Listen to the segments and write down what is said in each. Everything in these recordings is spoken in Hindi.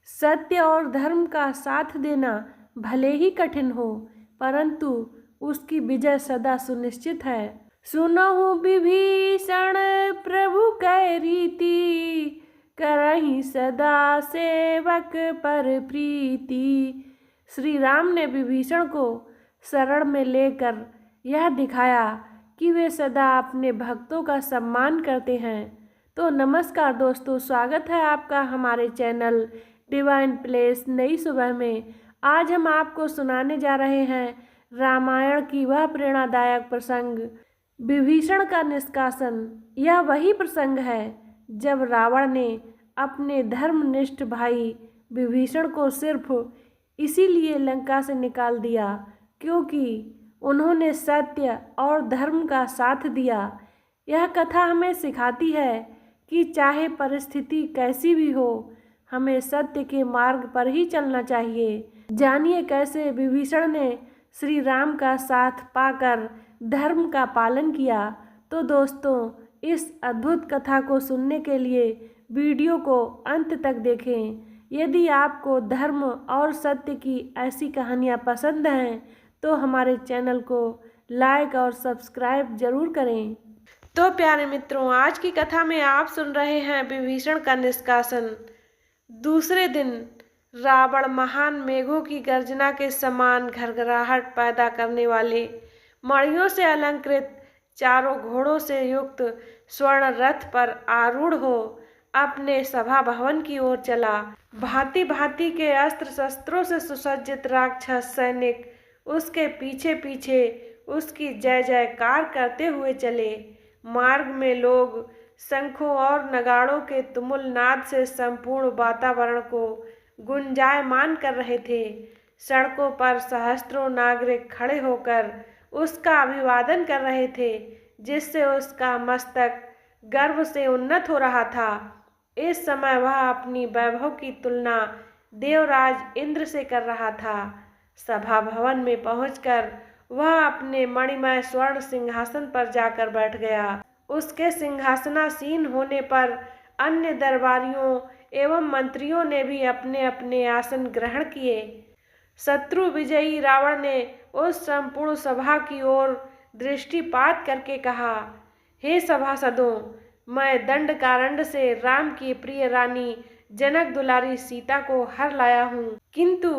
सत्य और धर्म का साथ देना भले ही कठिन हो, परंतु उसकी विजय सदा सुनिश्चित है। सुनहु विभीषण प्रभु कै रीति, करहि सदा सेवक पर प्रीति। श्री राम ने विभीषण को शरण में लेकर यह दिखाया कि वे सदा अपने भक्तों का सम्मान करते हैं। तो नमस्कार दोस्तों, स्वागत है आपका हमारे चैनल डिवाइन प्लेस नई सुबह में। आज हम आपको सुनाने जा रहे हैं रामायण की वह प्रेरणादायक प्रसंग, विभीषण का निष्कासन। यह वही प्रसंग है जब रावण ने अपने धर्मनिष्ठ भाई विभीषण को सिर्फ इसीलिए लंका से निकाल दिया क्योंकि उन्होंने सत्य और धर्म का साथ दिया। यह कथा हमें सिखाती है कि चाहे परिस्थिति कैसी भी हो, हमें सत्य के मार्ग पर ही चलना चाहिए। जानिए कैसे विभीषण ने श्री राम का साथ पाकर धर्म का पालन किया। तो दोस्तों, इस अद्भुत कथा को सुनने के लिए वीडियो को अंत तक देखें। यदि आपको धर्म और सत्य की ऐसी कहानियाँ पसंद हैं तो हमारे चैनल को लाइक और सब्सक्राइब जरूर करें। तो प्यारे मित्रों, आज की कथा में आप सुन रहे हैं विभीषण का निष्कासन। दूसरे दिन रावण महान मेघों की गर्जना के समान घरघराहट पैदा करने वाले मणियों से अलंकृत चारों घोड़ों से युक्त स्वर्ण रथ पर आरूढ़ हो अपने सभा भवन की ओर चला। भांति भांति के अस्त्र शस्त्रों से सुसज्जित राक्षस सैनिक उसके पीछे पीछे उसकी जय जयकार करते हुए चले। मार्ग में लोग शंखों और नगाड़ों के तुमुल नाद से संपूर्ण वातावरण को गुंजायमान कर रहे थे। सड़कों पर सहस्त्रों नागरिक खड़े होकर उसका अभिवादन कर रहे थे, जिससे उसका मस्तक गर्व से उन्नत हो रहा था। इस समय वह अपनी वैभव की तुलना देवराज इंद्र से कर रहा था। सभा भवन में पहुंचकर वह अपने मणिमय स्वर्ण सिंहासन पर जाकर बैठ गया। उसके सिंहासनासीन होने पर अन्य दरबारियों एवं मंत्रियों ने भी अपने अपने आसन ग्रहण किए। शत्रु विजयी रावण ने उस संपूर्ण सभा की ओर दृष्टिपात करके कहा, हे सभासदों, मैं दंडकारण्य से राम की प्रिय रानी जनक दुलारी सीता को हर लाया हूँ, किंतु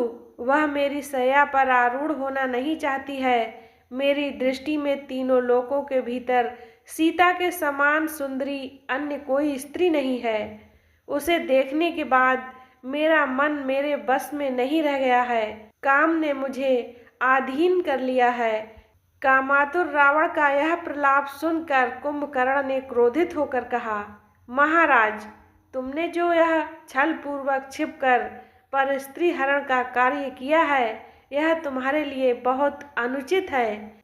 वह मेरी शैया पर आरूढ़ होना नहीं चाहती है। मेरी दृष्टि में तीनों लोकों के भीतर सीता के समान सुंदरी अन्य कोई स्त्री नहीं है। उसे देखने के बाद मेरा मन मेरे बस में नहीं रह गया है। काम ने मुझे आधीन कर लिया है। कामातुर रावण का यह प्रलाप सुनकर कुंभकर्ण ने क्रोधित होकर कहा, महाराज, तुमने जो यह छल पूर्वक छिपकर पर स्त्री हरण का कार्य किया है, यह तुम्हारे लिए बहुत अनुचित है।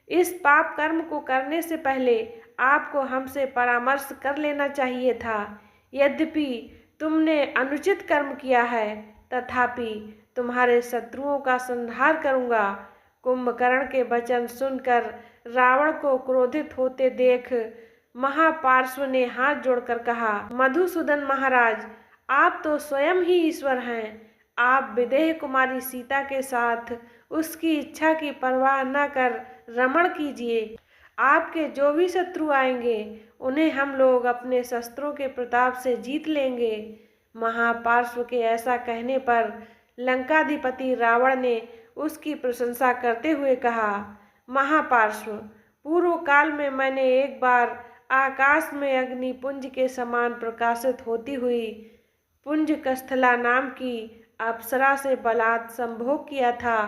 इस पाप कर्म को करने से पहले आपको हमसे परामर्श कर लेना चाहिए था। यद्यपि तुमने अनुचित कर्म किया है, तथापि तुम्हारे शत्रुओं का संहार करूंगा। कुंभकर्ण के वचन सुनकर रावण को क्रोधित होते देख महापार्श्व ने हाथ जोड़कर कहा, मधुसूदन महाराज, आप तो स्वयं ही ईश्वर हैं। आप विदेह कुमारी सीता के साथ उसकी इच्छा की परवाह न कर रमण कीजिए। आपके जो भी शत्रु आएंगे उन्हें हम लोग अपने शस्त्रों के प्रताप से जीत लेंगे। महापार्श्व के ऐसा कहने पर लंकाधिपति रावण ने उसकी प्रशंसा करते हुए कहा, महापार्श्व, पूर्व काल में मैंने एक बार आकाश में अग्निपुंज के समान प्रकाशित होती हुई पुंज कस्थला नाम की अप्सरा से बलात् संभोग किया था।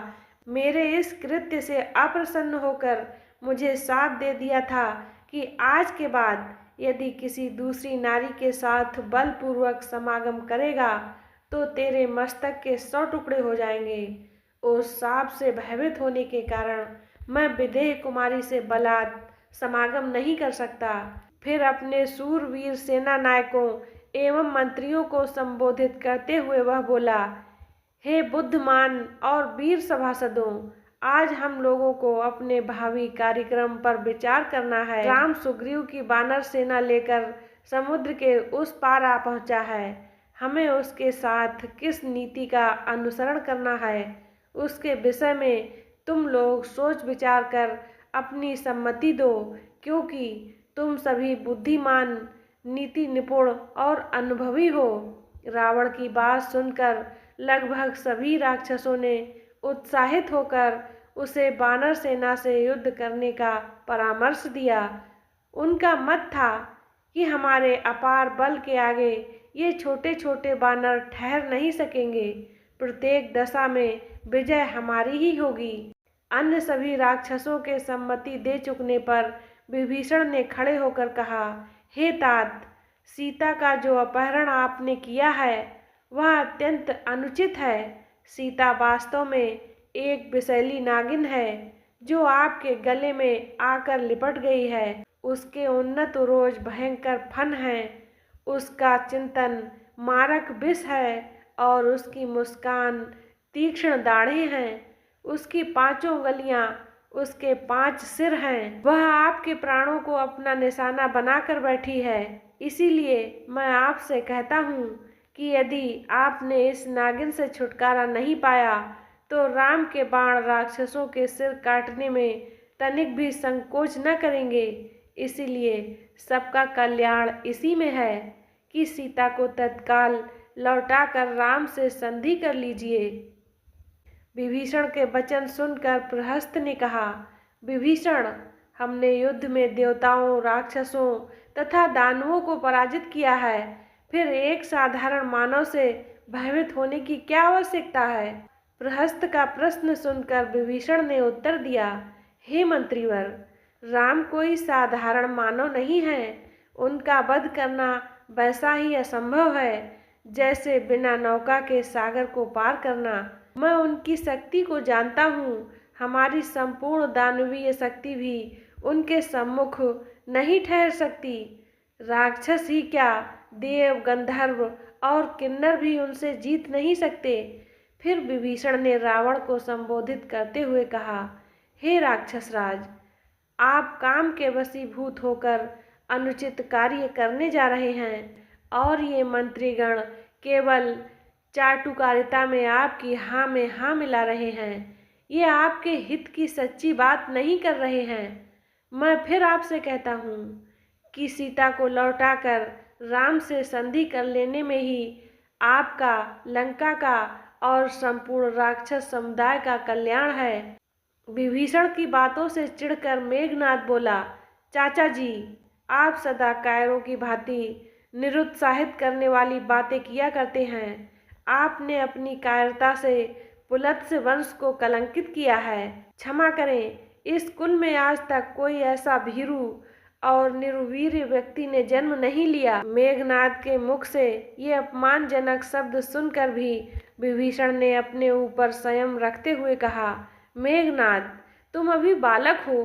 मेरे इस कृत्य से अप्रसन्न होकर मुझे शाप दे दिया था कि आज के बाद यदि किसी दूसरी नारी के साथ बलपूर्वक समागम करेगा तो तेरे मस्तक के 100 टुकड़े हो जाएंगे। उस शाप से भयभीत होने के कारण मैं विदेह कुमारी से बलात् समागम नहीं कर सकता। फिर अपने सूरवीर सेना नायकों एवं मंत्रियों को संबोधित करते हुए वह बोला, हे बुद्धिमान और वीर सभासदों, आज हम लोगों को अपने भावी कार्यक्रम पर विचार करना है। राम सुग्रीव की वानर सेना लेकर समुद्र के उस पार आ पहुंचा है। हमें उसके साथ किस नीति का अनुसरण करना है, उसके विषय में तुम लोग सोच विचार कर अपनी सम्मति दो, क्योंकि तुम सभी बुद्धिमान, नीति निपुण और अनुभवी हो। रावण की बात सुनकर लगभग सभी राक्षसों ने उत्साहित होकर उसे वानर सेना से युद्ध करने का परामर्श दिया। उनका मत था कि हमारे अपार बल के आगे ये छोटे छोटे वानर ठहर नहीं सकेंगे। प्रत्येक दशा में विजय हमारी ही होगी। अन्य सभी राक्षसों के सम्मति दे चुकने पर विभीषण ने खड़े होकर कहा, हे तात, सीता का जो अपहरण आपने किया है वह अत्यंत अनुचित है। सीता वास्तव में एक विषैली नागिन है जो आपके गले में आकर लिपट गई है। उसके उन्नत उरोज भयंकर फन है, उसका चिंतन मारक विष है और उसकी मुस्कान तीक्ष्ण दाढ़ें हैं। उसकी पांचों गलियां उसके 5 सिर हैं। वह आपके प्राणों को अपना निशाना बनाकर बैठी है। इसीलिए मैं आपसे कहता हूँ कि यदि आपने इस नागिन से छुटकारा नहीं पाया तो राम के बाण राक्षसों के सिर काटने में तनिक भी संकोच न करेंगे। इसीलिए सबका कल्याण इसी में है कि सीता को तत्काल लौटाकर राम से संधि कर लीजिए। विभीषण के वचन सुनकर प्रहस्त ने कहा, विभीषण, हमने युद्ध में देवताओं, राक्षसों तथा दानवों को पराजित किया है, फिर एक साधारण मानव से भयभीत होने की क्या आवश्यकता है। प्रहस्त का प्रश्न सुनकर विभीषण ने उत्तर दिया, हे मंत्रीवर, राम कोई साधारण मानव नहीं है। उनका वध करना वैसा ही असंभव है जैसे बिना नौका के सागर को पार करना। मैं उनकी शक्ति को जानता हूँ। हमारी संपूर्ण दानवीय शक्ति भी उनके सम्मुख नहीं ठहर सकती। राक्षस ही क्या, देव, गंधर्व और किन्नर भी उनसे जीत नहीं सकते। फिर विभीषण ने रावण को संबोधित करते हुए कहा, हे राक्षस राज, आप काम के वशीभूत होकर अनुचित कार्य करने जा रहे हैं और ये मंत्रीगण केवल चाटुकारिता में आपकी हाँ में हाँ मिला रहे हैं। ये आपके हित की सच्ची बात नहीं कर रहे हैं। मैं फिर आपसे कहता हूँ कि सीता को लौटाकर राम से संधि कर लेने में ही आपका, लंका का और संपूर्ण राक्षस समुदाय का कल्याण है। विभीषण की बातों से चिढ़कर मेघनाद बोला, चाचा जी, आप सदा कायरों की भांति निरुत्साहित करने वाली बातें किया करते हैं। आपने अपनी कायरता से पुलत्स्य वंश को कलंकित किया है। क्षमा करें, इस कुल में आज तक कोई ऐसा भीरू और निर्वीर्य व्यक्ति ने जन्म नहीं लिया। मेघनाद के मुख से ये अपमानजनक शब्द सुनकर भी विभीषण ने अपने ऊपर संयम रखते हुए कहा, मेघनाद, तुम अभी बालक हो,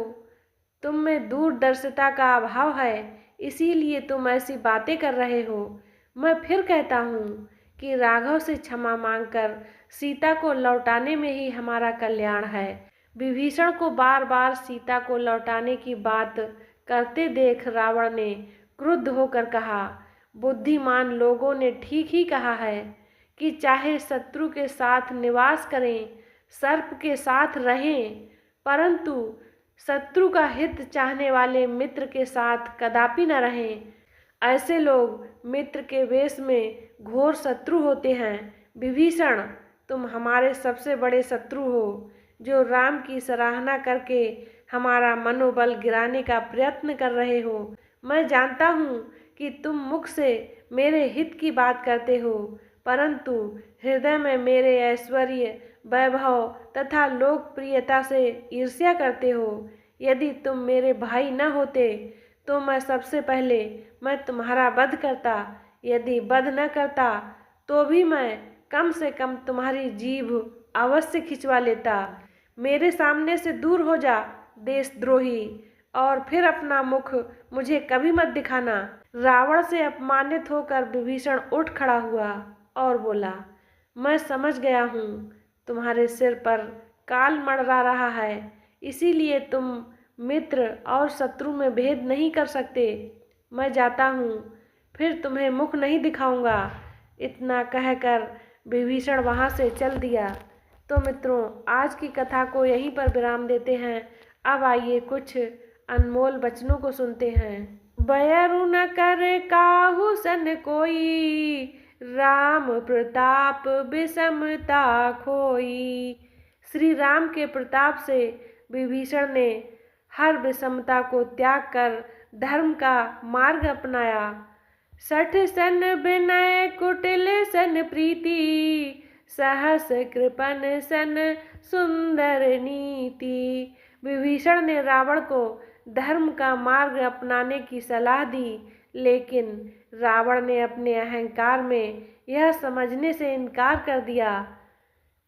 तुम में दूरदर्शिता का अभाव है, इसीलिए तुम ऐसी बातें कर रहे हो। मैं फिर कहता हूँ कि राघव से क्षमा मांगकर सीता को लौटाने में ही हमारा कल्याण है। विभीषण को बार बार सीता को लौटाने की बात करते देख रावण ने क्रुद्ध होकर कहा, बुद्धिमान लोगों ने ठीक ही कहा है कि चाहे शत्रु के साथ निवास करें, सर्प के साथ रहें, परंतु शत्रु का हित चाहने वाले मित्र के साथ कदापि न रहें। ऐसे लोग मित्र के वेश में घोर शत्रु होते हैं। विभीषण, तुम हमारे सबसे बड़े शत्रु हो, जो राम की सराहना करके हमारा मनोबल गिराने का प्रयत्न कर रहे हो। मैं जानता हूँ कि तुम मुख से मेरे हित की बात करते हो, परंतु हृदय में मेरे ऐश्वर्य, वैभव तथा लोकप्रियता से ईर्ष्या करते हो। यदि तुम मेरे भाई न होते तो मैं सबसे पहले तुम्हारा वध करता। यदि वध न करता तो भी मैं कम से कम तुम्हारी जीभ अवश्य खिंचवा लेता। मेरे सामने से दूर हो जा, देशद्रोही, और फिर अपना मुख मुझे कभी मत दिखाना। रावण से अपमानित होकर विभीषण उठ खड़ा हुआ और बोला, मैं समझ गया हूँ, तुम्हारे सिर पर काल मंडरा रहा है, इसीलिए तुम मित्र और शत्रु में भेद नहीं कर सकते। मैं जाता हूँ, फिर तुम्हें मुख नहीं दिखाऊंगा। इतना कहकर विभीषण वहाँ से चल दिया। तो मित्रों, आज की कथा को यहीं पर विराम देते हैं। अब आइए कुछ अनमोल वचनों को सुनते हैं। बयरु न कर काहू सन कोई, राम प्रताप विषमता खोई। श्री राम के प्रताप से विभीषण ने हर विषमता को त्याग कर धर्म का मार्ग अपनाया। सठ सन विनय कुटिल सन प्रीति, सहस कृपन सन सुंदर नीति। विभीषण ने रावण को धर्म का मार्ग अपनाने की सलाह दी, लेकिन रावण ने अपने अहंकार में यह समझने से इनकार कर दिया।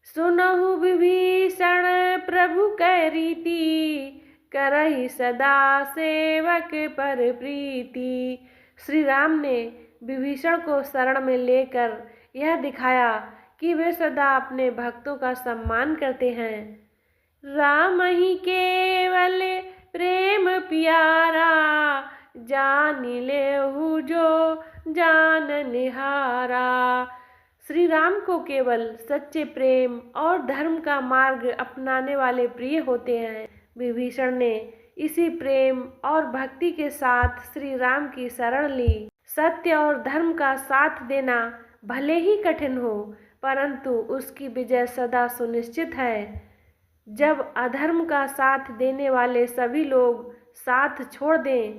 सुनहु विभीषण प्रभु कै रीति, करहि सदा सेवक पर प्रीति। श्री राम ने विभीषण को शरण में लेकर यह दिखाया कि वे सदा अपने भक्तों का सम्मान करते हैं। राम ही केवल प्रेम प्यारा, जान लेहु जो जान निहारा। श्री राम को केवल सच्चे प्रेम और धर्म का मार्ग अपनाने वाले प्रिय होते हैं। विभीषण ने इसी प्रेम और भक्ति के साथ श्री राम की शरण ली। सत्य और धर्म का साथ देना भले ही कठिन हो, परंतु उसकी विजय सदा सुनिश्चित है। जब अधर्म का साथ देने वाले सभी लोग साथ छोड़ दें,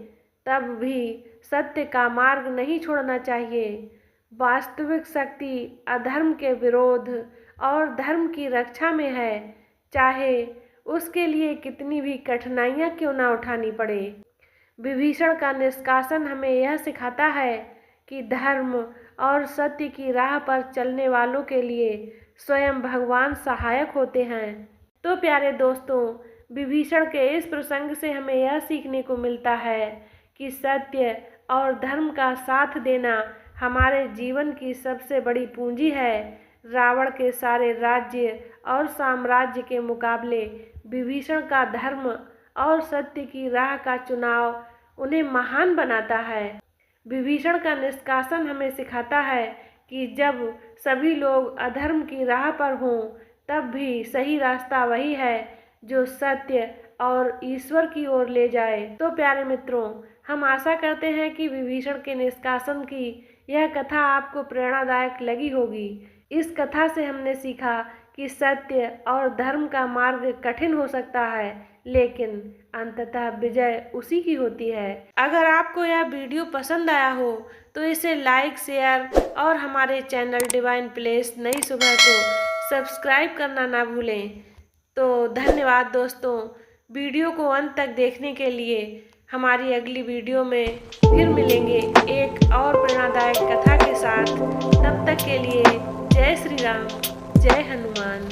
तब भी सत्य का मार्ग नहीं छोड़ना चाहिए। वास्तविक शक्ति अधर्म के विरोध और धर्म की रक्षा में है, चाहे उसके लिए कितनी भी कठिनाइयाँ क्यों ना उठानी पड़े। विभीषण का निष्कासन हमें यह सिखाता है कि धर्म और सत्य की राह पर चलने वालों के लिए स्वयं भगवान सहायक होते हैं। तो प्यारे दोस्तों, विभीषण के इस प्रसंग से हमें यह सीखने को मिलता है कि सत्य और धर्म का साथ देना हमारे जीवन की सबसे बड़ी पूंजी है। रावण के सारे राज्य और साम्राज्य के मुकाबले विभीषण का धर्म और सत्य की राह का चुनाव उन्हें महान बनाता है। विभीषण का निष्कासन हमें सिखाता है कि जब सभी लोग अधर्म की राह पर हों, तब भी सही रास्ता वही है जो सत्य और ईश्वर की ओर ले जाए। तो प्यारे मित्रों, हम आशा करते हैं कि विभीषण के निष्कासन की यह कथा आपको प्रेरणादायक लगी होगी। इस कथा से हमने सीखा कि सत्य और धर्म का मार्ग कठिन हो सकता है, लेकिन अंततः विजय उसी की होती है। अगर आपको यह वीडियो पसंद आया हो तो इसे लाइक, शेयर और हमारे चैनल डिवाइन प्लेस नई सुबह को सब्सक्राइब करना ना भूलें। तो धन्यवाद दोस्तों, वीडियो को अंत तक देखने के लिए। हमारी अगली वीडियो में फिर मिलेंगे एक और प्रेरणादायक कथा के साथ। तब तक के लिए जय श्री राम, जय हनुमान।